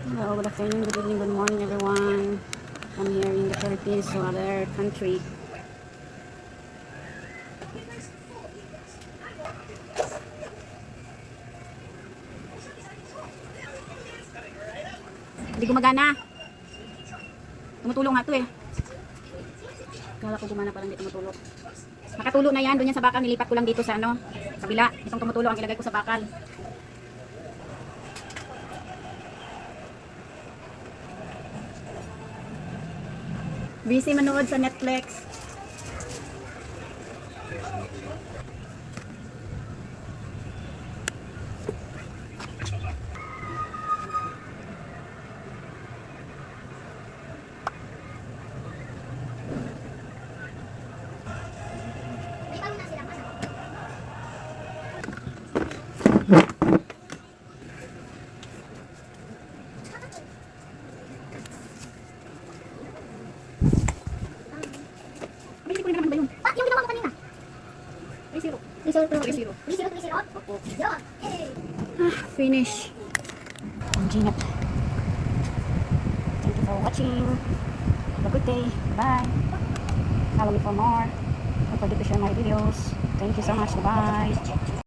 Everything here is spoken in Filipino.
Hello, good afternoon, good evening, good morning everyone. I'm here in the Philippines, so other country. Hindi gumagana. Tumutulong nga to eh. Kala ko gumana parang hindi tumutulong. Nakatulo na yan, doon yan sa bakal, nilipat ko lang dito sa ano, kabila. Itong tumutulong ang ilagay ko sa bakal. Busy manood sa Netflix. Hindi ko na naman ba yun? Ah, yung ginawa mo kanina. 3-0. 3-0. 3-0. 3-0. Opo. Yun. Hey. Finish. Ginat. Thank you for watching. Have a good day. Bye. Follow me for more. Don't forget to share my videos. Thank you so much. Bye.